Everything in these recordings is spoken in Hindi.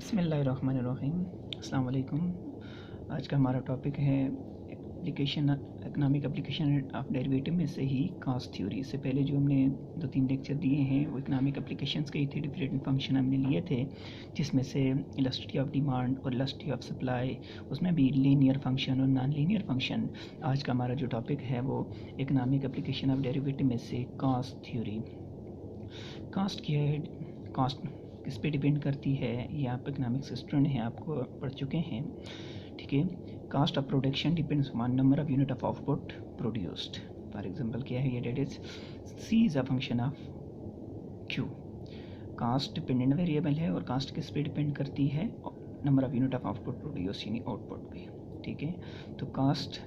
बिस्मिल्लाहिर्रहमानिर्रहीम। अस्सलाम वालेकुम। आज का हमारा टॉपिक है application, economic application of derivative में से ही कास्ट थ्योरी। इससे पहले जो हमने 2-3 लेक्चर दिए हैं वो इकनॉमिक एप्लीकेशंस के ही थे। डिफरेंट फंक्शन हमने लिए थे जिसमें से इलास्टिसिटी ऑफ डिमांड और इलास्टिसिटी ऑफ सप्लाई, उसमें भी लीनियर फंक्शन और नॉन लीनियर फंक्शन। आज का हमारा जो टॉपिक है वो इकनॉमिक एप्लीकेशन ऑफ डेरिवेटिव में से कास्ट थ्योरी। कास्ट क्या है? कास्ट किस पे डिपेंड करती है? ये आप इकनॉमिक्स स्टूडेंट हैं, आपको पढ़ चुके हैं, ठीक है। Cost of production depends on number of unit of output produced. For example क्या है ये? That is C is a function of Q. Cost dependent variable है और कास्ट किस पे डिपेंड करती है? Number of unit of output produce यानी आउटपुट पे, ठीक है। तो कास्ट,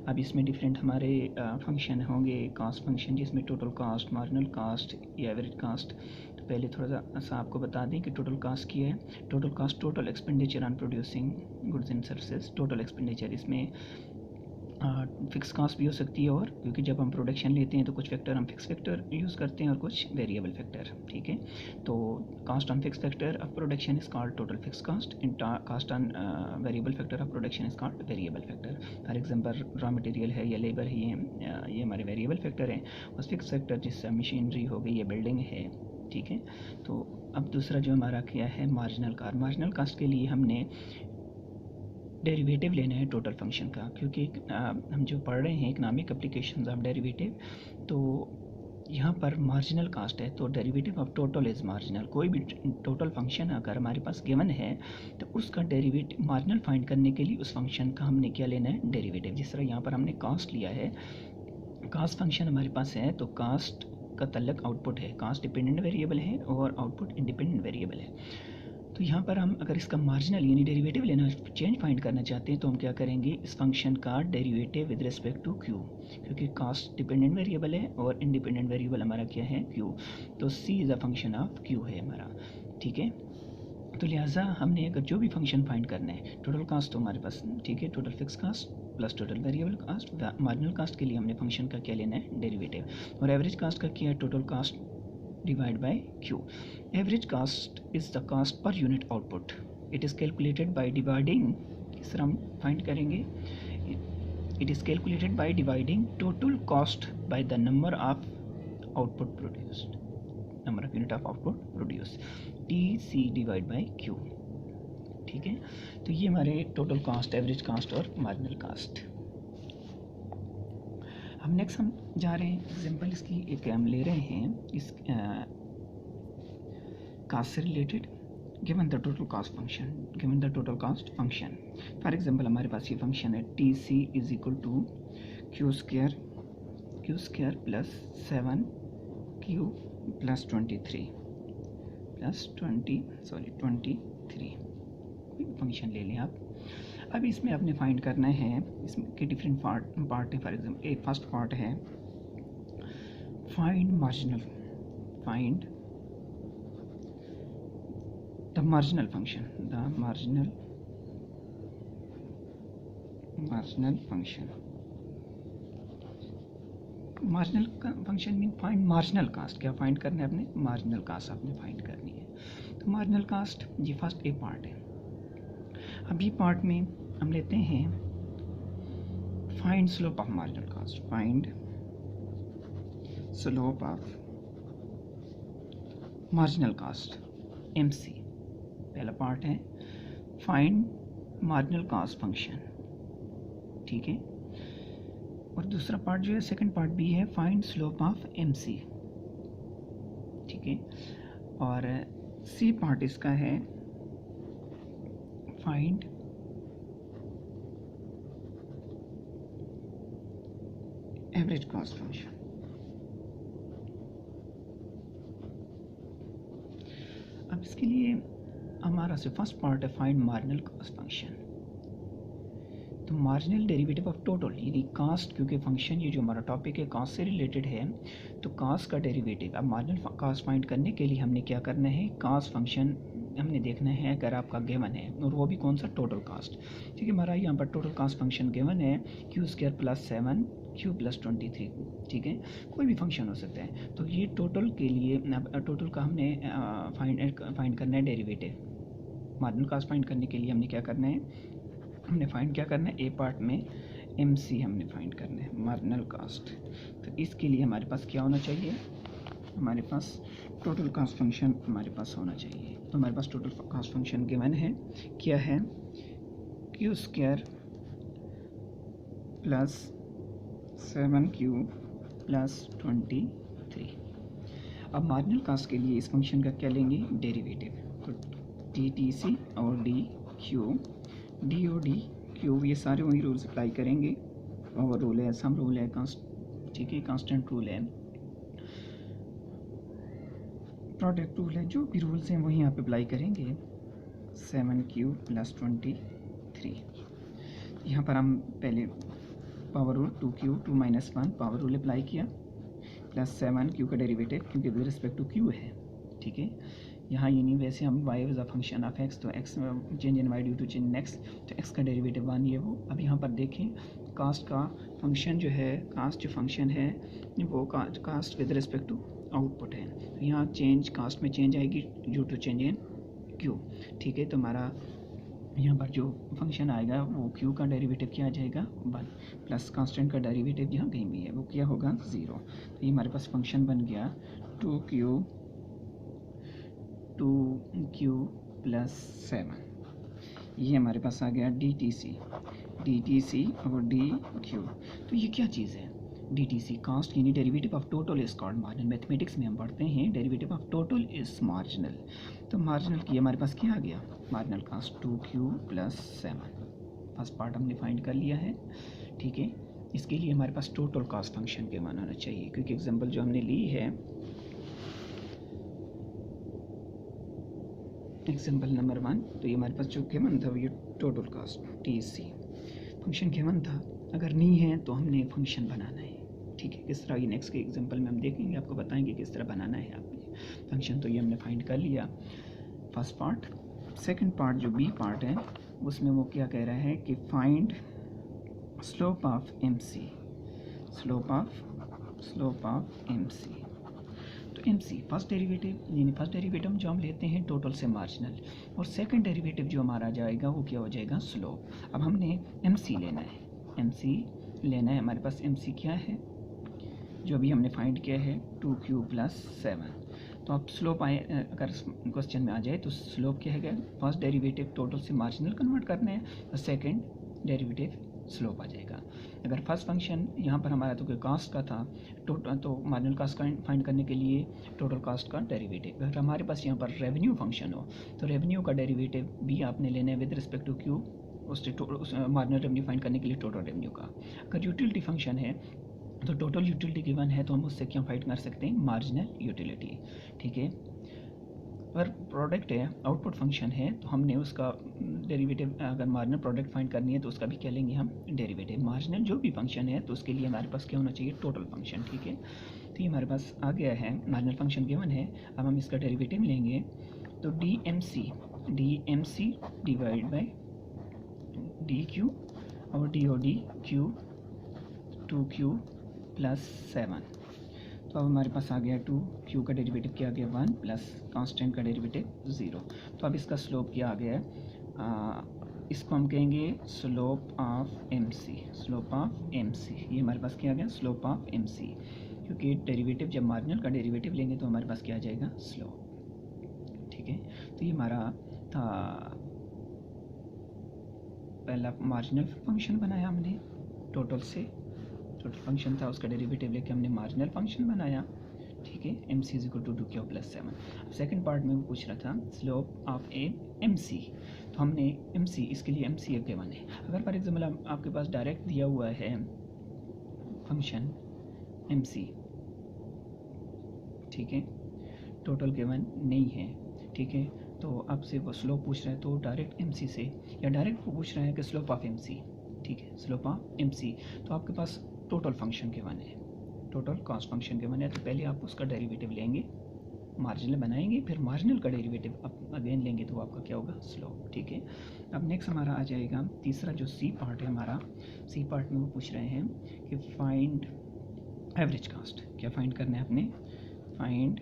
अब इसमें डिफरेंट हमारे फंक्शन होंगे। कास्ट फंक्शन जिसमें टोटल कास्ट, मार्जिनल कास्ट या एवरेज कास्ट। तो पहले थोड़ा सा आपको बता दें कि टोटल कास्ट क्या है। Total cast total expenditure on producing goods and services. Total expenditure, इसमें फिक्स कास्ट भी हो सकती है, और क्योंकि जब हम प्रोडक्शन लेते हैं तो कुछ फैक्टर हम फिक्स फैक्टर यूज़ करते हैं और कुछ वेरिएबल फैक्टर, ठीक है। तो cost on fix factor of production is called total fix cost and cost on variable factor of production is called variable factor. For example raw material है या लेबर है, ये हमारे वेरिएबल फैक्टर हैं। उस फिक्स फैक्टर जिससे मशीनरी हो गई या बिल्डिंग है, ठीक है। तो अब दूसरा जो हमारा क्या है, मार्जिनल कास्ट। मार्जिनल कास्ट के लिए हमने डेरिवेटिव लेना है टोटल फंक्शन का, क्योंकि हम जो पढ़ रहे हैं इकनॉमिक एप्लीकेशंस ऑफ डेरिवेटिव, तो यहाँ पर मार्जिनल कास्ट है तो derivative of total is marginal. कोई भी टोटल फंक्शन अगर हमारे पास गिवन है तो उसका डेरिवेटिव मार्जिनल फाइंड करने के लिए उस फंक्शन का हमने क्या लेना है? डेरिवेटिव। जिस तरह यहाँ पर हमने कास्ट लिया है, कास्ट फंक्शन हमारे पास है तो कास्ट का तल्लक आउटपुट है। कास्ट डिपेंडेंट वेरिएबल है और आउटपुट इंडिपेंडेंट वेरिएबल है। तो यहाँ पर हम अगर इसका मार्जिनल यानी डेरिवेटिव लेना, चेंज फाइंड करना चाहते हैं तो हम क्या करेंगे? इस फंक्शन का derivative with respect to Q, क्योंकि कास्ट डिपेंडेंट वेरिएबल है और इंडिपेंडेंट वेरिएबल हमारा क्या है? क्यू। तो C is a function of Q है हमारा, ठीक है। तो लिहाजा हमने अगर जो भी फंक्शन फाइंड करना है, टोटल कास्ट तो हमारे पास, ठीक है, total fix cost plus total variable cost. Marginal cost के लिए हमने फंक्शन का क्या लेना है? डेरिवेटिव। और एवरेज कास्ट का क्या है? Total cast divided by Q. Average cost is the cost per unit output. It is calculated by dividing, किस तरह हम फाइंड करेंगे? It is calculated by dividing total cost by the number of output produced. Number of unit of output produced. TC divided by Q, ठीक है। तो ये हमारे टोटल कास्ट, एवरेज कास्ट और मार्जिनल कास्ट। अब नेक्स्ट हम जा रहे हैं एग्जाम्पल इसकी एक हम ले रहे हैं इस कास्ट से related. Given the total cost function, given the total cost function. For example हमारे पास ये फंक्शन है T C is equal to Q square plus 7 Q plus 23 कोई फंक्शन ले लें आप। अब इसमें आपने फाइंड करना है, इसमें के डिफरेंट पार्ट है। फॉर एग्जाम्पल एक फर्स्ट पार्ट है find the marginal function, the marginal function mean find marginal cast. क्या फाइंड करना है आपने? मार्जिनल कास्ट आपने फाइंड करनी है। तो मार्जिनल कास्ट ये फर्स्ट ए पार्ट है। अब ये पार्ट में हम लेते हैं find slope of marginal cast. Find slope of marginal cast, MC। पहला पार्ट है फाइंड मार्जिनल कास्ट फंक्शन, ठीक है। और दूसरा पार्ट जो है, सेकंड पार्ट भी है फाइंड स्लोप ऑफ MC, ठीक है। और C पार्ट इसका है फाइंड एवरेज कास्ट फंक्शन। अब इसके लिए हमारा से फर्स्ट पार्ट है फाइंड मार्जिनल कास्ट फंक्शन। तो मार्जिनल डेरिवेटिव ऑफ टोटल यानी कास्ट, क्योंकि फंक्शन ये जो हमारा टॉपिक है कास्ट से रिलेटेड है, तो कास्ट का डेरिवेटिव। अब मार्जिनल कास्ट फाइंड करने के लिए हमने क्या करना है? कास्ट फंक्शन हमने देखना है अगर आपका गिवन है, और वो भी कौन सा? टोटल कास्ट, ठीक है। हमारा यहाँ पर टोटल कास्ट फंक्शन गिवन है Q square plus 7 Q plus 23, ठीक है। कोई भी फंक्शन हो सकता है। तो ये टोटल के लिए टोटल का हमने फाइंड करना है डेरिवेटिव, मार्जिनल कास्ट फाइंड करने के लिए हमने क्या करना है, हमने फाइंड क्या करना है, ए पार्ट में MC हमने फाइंड करना है मार्जिनल कास्ट। तो इसके लिए हमारे पास क्या होना चाहिए, हमारे पास टोटल कास्ट फंक्शन हमारे पास होना चाहिए। तो हमारे पास टोटल कास्ट फंक्शन गिवन है, क्या है, Q square plus 7Q plus 23। अब मार्जिनल कास्ट के लिए इस फंक्शन का क्या लेंगे, डेरिवेटिव। तो DTC और DQ, D और DQ ये सारे वही रूल्स अप्लाई करेंगे, और रूल है, सम रूल है, ठीक है, कांस्टेंट रूल है, प्रोडक्ट रूल है, जो भी रूल्स हैं वही यहाँ पे अप्लाई करेंगे। 7Q प्लस 23, यहाँ पर हम पहले power rule 2Q 2 minus 1 power rule apply किया, प्लस 7Q का डेरिवेटिव क्योंकि विद रिस्पेक्ट टू Q है, ठीक है। यहाँ ये नहीं, वैसे हम y is a function of x, तो x change in y due to change in x, तो x का डेरिवेटिव 1 ये वो। अब यहाँ पर देखें कास्ट का फंक्शन जो है, कास्ट जो फंक्शन है वो cost with respect to output है, तो यहाँ चेंज कास्ट में चेंज आएगी due to change in Q, ठीक है। तो हमारा यहाँ पर जो फंक्शन आएगा वो Q का डेरिवेटिव क्या आ जाएगा 1, प्लस कांस्टेंट का डेरिवेटिव यहाँ कहीं भी है वो क्या होगा 0। तो ये हमारे पास फंक्शन बन गया 2Q प्लस 7, ये हमारे पास आ गया DTC और DQ। तो ये क्या चीज़ है, DTC कास्ट यानी derivative of total is called marginal. Mathematics में हम पढ़ते हैं derivative of total is marginal. तो मार्जिनल की हमारे पास क्या आ गया, marginal cast 2Q plus 7, first part हमने फाइंड कर लिया है, ठीक है। इसके लिए हमारे पास टोटल कास्ट फंक्शन के मान आना चाहिए, क्योंकि एग्जांपल जो हमने ली है, एग्जांपल नंबर 1, तो ये हमारे पास जो गिवन था ये total cast TC function given था। अगर नहीं है तो हमने फंक्शन बनाना है, ठीक है। किस तरह, ये नेक्स्ट के एग्जांपल में हम देखेंगे, आपको बताएंगे किस तरह बनाना है आपने फंक्शन। तो ये हमने फाइंड कर लिया फर्स्ट पार्ट। सेकंड पार्ट जो B पार्ट है उसमें वो क्या कह रहा है कि find slope of MC, slope of MC। तो MC फर्स्ट डेरिवेटिव, यानी फर्स्ट डेरिवेटिव जो हम लेते हैं टोटल से मार्जिनल, और सेकंड डेरिवेटिव जो हमारा जाएगा वो क्या हो जाएगा, स्लोप। अब हमने MC लेना है, हमारे पास MC क्या है, जो अभी हमने फाइंड किया है 2Q प्लस 7। तो अब स्लोप आए, अगर क्वेश्चन में आ जाए तो स्लोप क्या है, फर्स्ट डेरिवेटिव टोटल से मार्जिनल कन्वर्ट करना है, तो सेकंड डेरिवेटिव स्लोप आ जाएगा। अगर फर्स्ट फंक्शन यहाँ पर हमारा तो कास्ट का था, तो मार्जिनल कास्ट का फाइंड करने के लिए टोटल कास्ट का डेरिवेटिव। अगर हमारे पास यहाँ पर रेवेन्यू फंक्शन हो तो रेवेन्यू का डेरिवेटिव भी आपने लेना है विद रिस्पेक्ट टू Q, उस मार्जिनल रेवेन्यू फाइंड करने के लिए टोटल रेवेन्यू का। अगर यूटिलिटी फंक्शन है तो टोटल यूटिलिटी गिवन है तो हम उससे क्या फाइंड कर सकते हैं, मार्जिनल यूटिलिटी, ठीक है। अगर प्रोडक्ट है, आउटपुट फंक्शन है, तो हमने उसका डेरिवेटिव, अगर मार्जिनल प्रोडक्ट फाइंड करनी है तो उसका भी क्या लेंगे हम, डेरिवेटिव। मार्जिनल जो भी फंक्शन है तो उसके लिए हमारे पास क्या होना चाहिए, टोटल फंक्शन, ठीक है। तो ये हमारे पास आ गया है, मार्जिनल फंक्शन गिवन है। अब हम इसका डेरिवेटिव लेंगे, तो DMC डिवाइड बाई DQ और DQ 2Q प्लस 7। तो अब हमारे पास आ गया 2Q का डेरिवेटिव क्या आ गया 1 प्लस कांस्टेंट का डेरिवेटिव 0। तो अब इसका स्लोप क्या आ गया, इसको हम कहेंगे स्लोप ऑफ MC, ये हमारे पास क्या आ गया, स्लोप ऑफ MC, क्योंकि डेरिवेटिव जब मार्जिनल का डेरिवेटिव लेंगे तो हमारे पास क्या आ जाएगा, स्लोप, ठीक है। तो ये हमारा था पहला मार्जिनल फंक्शन बनाया हमने टोटल से, टोटल फंक्शन था उसका डेरिवेटिव लेके हमने मार्जिनल फंक्शन बनाया, ठीक है। MC is equal to 2Q plus 7। Second part में वो पूछ रहा था स्लोप ऑफ MC, तो हमने MC, इसके लिए MC एक गिवन है। अगर फॉर एग्जाम्पल आपके पास डायरेक्ट दिया हुआ है फंक्शन MC, ठीक है, टोटल गिवन नहीं है, ठीक है, तो आपसे वो स्लोप पूछ रहा है तो डायरेक्ट MC से, या डायरेक्ट वो पूछ रहा है कि स्लोप ऑफ MC, ठीक है, स्लोप ऑफ MC। तो आपके पास टोटल फंक्शन के वन है, टोटल कास्ट फंक्शन के वन है, तो पहले आप उसका डेरिवेटिव लेंगे, मार्जिनल बनाएंगे, फिर मार्जिनल का डेरिवेटिव अगेन लेंगे तो आपका क्या होगा, स्लोप, ठीक है। अब नेक्स्ट हमारा आ जाएगा तीसरा जो C पार्ट है हमारा, C पार्ट में वो पूछ रहे हैं कि फाइंड एवरेज कास्ट। क्या फाइंड करना है आपने, फाइंड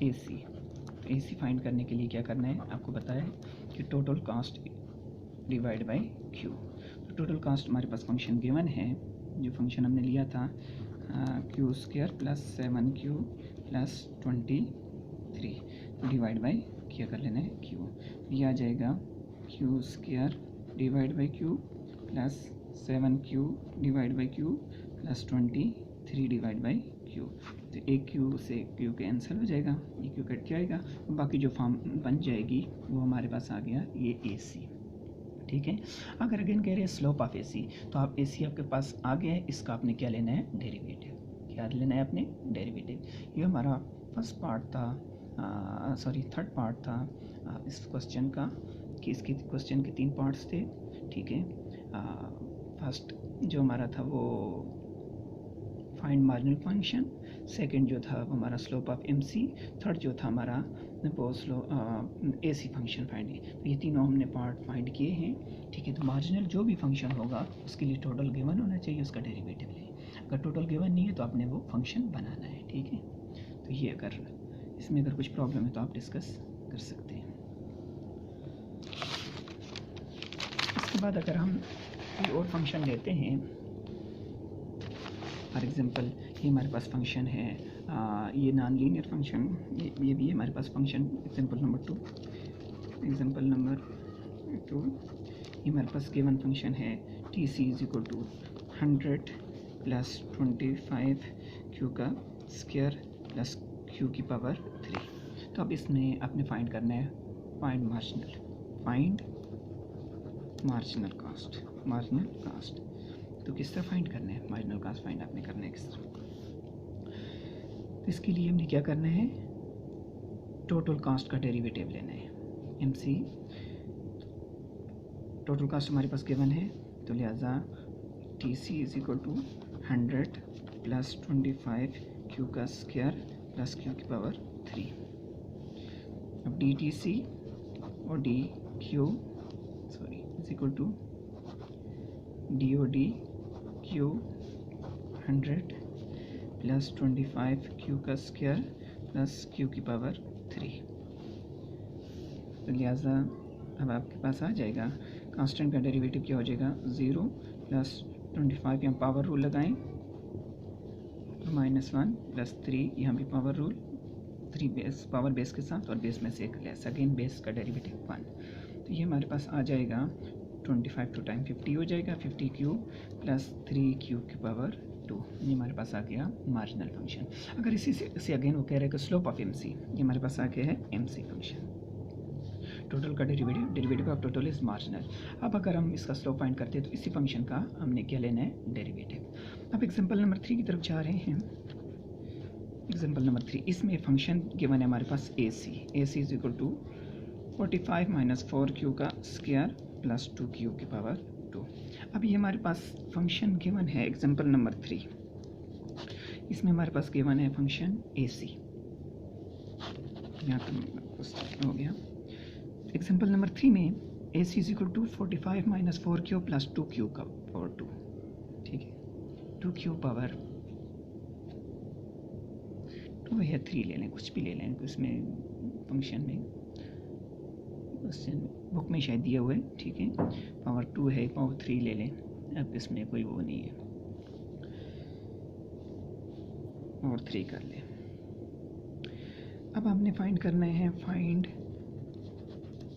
AC, तो AC फाइंड करने के लिए क्या करना है, आपको बताया है कि total caste divide by Q। तो टोटल कास्ट हमारे पास फंक्शन गिवन है, जो फंक्शन हमने लिया था Q square plus 7Q plus 23 divide by क्या कर लेना है Q। ये आ जाएगा Q square divide by Q plus 7Q divide by Q plus 23 divide by Q। तो एक Q से Q कैंसिल हो जाएगा, ये Q कट जाएगा, बाकी जो फॉर्म बन जाएगी वो हमारे पास आ गया ये AC। ठीक है। अगर अगेन कह रहे हैं स्लोप ऑफ AC, तो आप AC आपके पास आ गया है, इसका आपने क्या लेना है, डेरिवेटिव। क्या लेना है आपने, डेरिवेटिव। ये हमारा फर्स्ट पार्ट था, थर्ड पार्ट था इस क्वेश्चन का, कि इसके क्वेश्चन के 3 पार्ट्स थे। ठीक है। फर्स्ट जो हमारा था वो फाइंड मार्जिनल फंक्शन, सेकंड जो था वो हमारा स्लोप ऑफ MC, थर्ड जो था हमारा वो AC फंक्शन फाइंड। तो ये तीनों हमने पार्ट फाइंड किए हैं। ठीक है। तो मार्जिनल जो भी फंक्शन होगा उसके लिए टोटल गिवन होना चाहिए, उसका डेरिवेटिव ले। अगर टोटल गिवन नहीं है तो आपने वो फंक्शन बनाना है। ठीक है। तो ये अगर इसमें अगर कुछ प्रॉब्लम है तो आप डिस्कस कर सकते हैं। इसके बाद अगर हम कोई और फंक्शन लेते हैं, फॉर एग्जांपल ये हमारे पास फंक्शन है, ये नॉन लीनियर फंक्शन, ये भी हमारे पास फंक्शन एग्जांपल नंबर 2, ये हमारे पास गिवन फंक्शन है TC is equal to 100 plus 25 Q का स्क्वायर प्लस Q की पावर 3। तो अब इसमें आपने फाइंड करना है फाइंड मार्जिनल कास्ट। तो किस तरह फाइंड करना है मार्जिनल कास्ट, फाइंड आपने करना है किस तरह। तो इसके लिए हमने क्या करना है, टोटल कास्ट का डेरिवेटिव लेना है। MC टोटल कास्ट हमारे पास गिवन है, तो लिहाजा TC is equal to 100 plus 25 Q का स्क्वायर प्लस Q की पावर 3। अब DTC और DQ is equal to DOD Q 100 plus 25 Q का स्क्वायर प्लस Q की पावर 3। तो लिहाजा अब आपके पास आ जाएगा कांस्टेंट का डेरिवेटिव क्या हो जाएगा, 0 प्लस 25, यहाँ पावर रूल लगाएं, -1 प्लस 3, यहाँ भी power rule, 3 base power base के साथ और बेस में से एक लेस, अगेन बेस का डेरिवेटिव 1। तो ये हमारे पास आ जाएगा 25 टू टाइम 50 हो जाएगा, 50Q प्लस 3Q की पावर 2। ये हमारे पास आ गया मार्जिनल फंक्शन। अगर इसी से अगेन वो कह रहे हैं कि स्लोप ऑफ MC, ये हमारे पास आ गया है MC फंक्शन। टोटल का derivative of total is marginal. अब अगर हम इसका स्लोप फाइंड करते हैं तो इसी फंक्शन का हमने क्या लेना है, डेरिवेटिव। अब एग्जांपल नंबर 3 की तरफ जा रहे हैं। एग्जांपल नंबर 3, इसमें फंक्शन गिवन है हमारे पास AC is equal to 45 minus 4Q का स्क्वायर प्लस 2Q की पावर 2। अब ये हमारे पास फंक्शन गिवन है एग्जांपल नंबर 3, इसमें हमारे पास गिवन है फंक्शन AC। यहाँ तो हो गया। एग्जांपल नंबर 3 में AC is equal to 45 minus 4Q plus 2Q का पावर 2। ठीक है, 2Q पावर 2 या 3 ले लें, कुछ भी ले लें, उसमें फंक्शन में क्वेश्चन बुक में शायद दिया हुआ है। ठीक है, पावर 2 है, पावर 3 ले लें, अब इसमें कोई वो नहीं है, पावर 3 कर लें। अब हमने फाइंड करना है फाइंड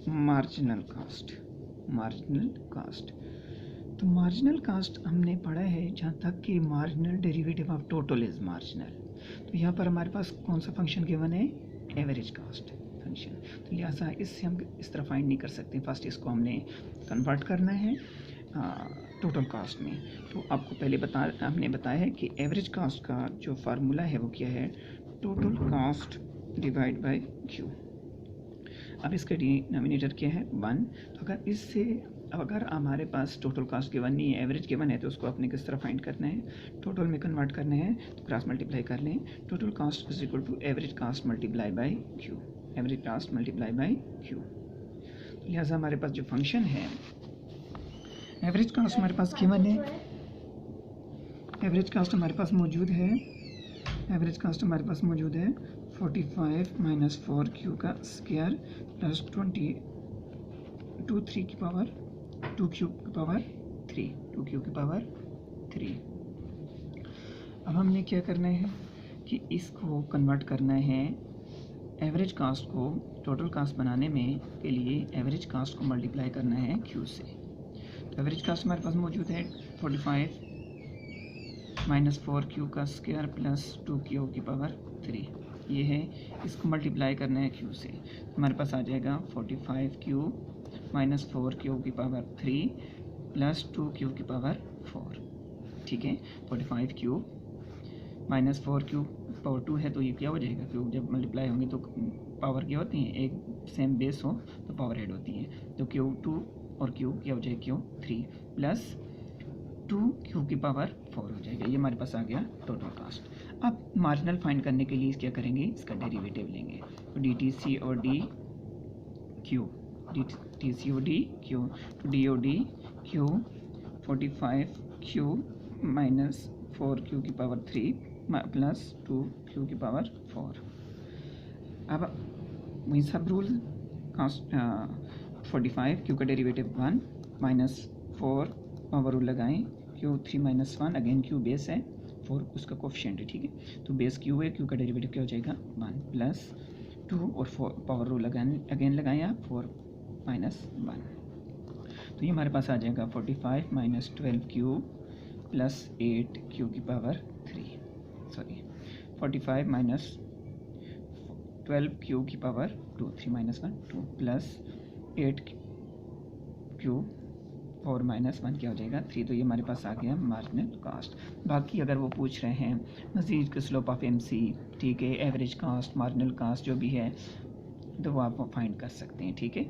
मार्जिनल कास्ट। तो मार्जिनल कास्ट हमने पढ़ा है जहाँ तक कि marginal derivative of total is marginal. तो यहाँ पर हमारे पास कौन सा फंक्शन गिवन है, एवरेज कास्ट फंक्शन। तो लिहाजा इससे हम इस तरह फाइंड नहीं कर सकते, फर्स्ट इसको हमने कन्वर्ट करना है टोटल कास्ट में। तो आपको पहले हमने बताया है कि एवरेज कास्ट का जो फार्मूला है वो क्या है, total caste divide by Q। अब इसका डिनोमिनेटर क्या है, 1। तो अगर हमारे पास टोटल कास्ट गिवन नहीं है, एवरेज गिवन है, तो उसको आपने किस तरह फाइंड करना है, टोटल में कन्वर्ट करना है, तो क्रॉस मल्टीप्लाई कर लें। Total cost is equal to average cost multiply by Q, average cost multiply by Q। तो लिहाजा हमारे पास जो फंक्शन है, एवरेज कास्ट हमारे पास गिवन है, एवरेज कास्ट हमारे पास मौजूद है 45 माइनस 4q का स्क्वायर प्लस 3 की पावर 2q की पावर 3। अब हमने क्या करना है कि इसको कन्वर्ट करना है एवरेज कास्ट को टोटल कास्ट बनाने में के लिए एवरेज कास्ट को मल्टीप्लाई करना है q से। तो एवरेज कास्ट हमारे पास मौजूद है 45 माइनस 4q का स्क्वायर प्लस 2q की पावर 3, ये है। इसको मल्टीप्लाई करना है q से, हमारे पास आ जाएगा 45q माइनस 4q की पावर 3 प्लस 2q की पावर 4। ठीक है, 45q माइनस 4q पावर 2 है, तो ये क्या हो जाएगा, क्यों जब मल्टीप्लाई होंगे तो पावर क्या होती है, एक सेम बेस हो तो पावर ऐड होती है। तो q2 और q क्या हो जाएगा, q3 प्लस 2q की पावर 4 हो जाएगा। ये हमारे पास आ गया टोटल कास्ट। अब मार्जिनल फाइंड करने के लिए क्या करेंगे, इसका डेरिवेटिव लेंगे। तो DTC और DQ, DTC और DQ, तो DOD Q 45q minus 4q की पावर 3 प्लस 2q की पावर 4। अब वही सब रूल, 45q का डेरिवेटिव 1 माइनस 4 पावर रूल लगाएं, q3 minus 1, again q base है, 4 उसका कोफिशिएंट है। ठीक है, तो बेस q है, q का डेरिवेटिव क्या हो जाएगा 1 प्लस 2 और 4 पावर रूल अगेन लगाएं आप, 4 माइनस 1। तो ये हमारे पास आ जाएगा 45 माइनस 12q प्लस 8q की पावर 3, सॉरी 45 माइनस 12q की power 2, 3 minus 1 2 plus 8q 4 minus 1 क्या हो जाएगा 3। तो ये हमारे पास आ गया मार्जिनल कास्ट। बाकी अगर वो पूछ रहे हैं मज़ीद के स्लोप ऑफ MC, ठीक है, एवरेज कास्ट, मार्जिनल कास्ट जो भी है, तो वो आप फाइंड कर सकते हैं। ठीक है,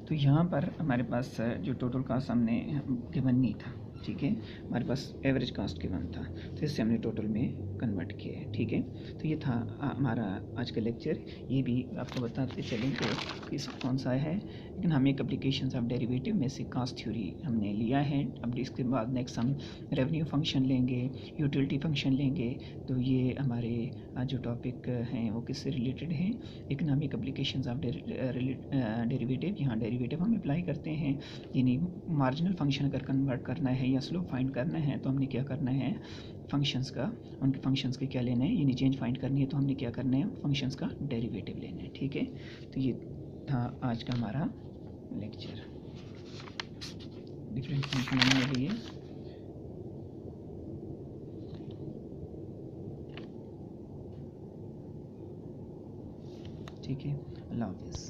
तो यहाँ पर हमारे पास जो टोटल कास्ट हमने गिवन नहीं था, ठीक है, हमारे पास एवरेज कास्ट गिवन था, तो इससे हमने टोटल में कन्वर्ट किया है। ठीक है, तो ये था हमारा आज का लेक्चर। ये भी आपको बताते चलेंगे कि इस कौन सा है, लेकिन हम एक एप्लीकेशन ऑफ डेरिवेटिव में से कास्ट थ्योरी हमने लिया है। अब इसके बाद नेक्स्ट हम रेवेन्यू फंक्शन लेंगे, यूटिलिटी फंक्शन लेंगे। तो ये हमारे आज जो टॉपिक हैं वो किससे रिलेटेड हैं, इकोनॉमिक एप्लीकेशंस ऑफ डेरिवेटिव। यहाँ डेरिवेटिव हम अप्लाई करते हैं, यानी मार्जिनल फंक्शन अगर कन्वर्ट करना है या स्लोप फाइंड करना है तो हमने क्या करना है, फंक्शंस का, उनके फंक्शंस के क्या लेना है, यानी चेंज फाइंड करनी है तो हमने क्या करना है, फंक्शंस का डेरिवेटिव लेना है। ठीक है, तो ये था आज का हमारा लेक्चर, डिफरेंट फंक्शन हमने लिए। ठीक है, अल्लाह हाफिज़।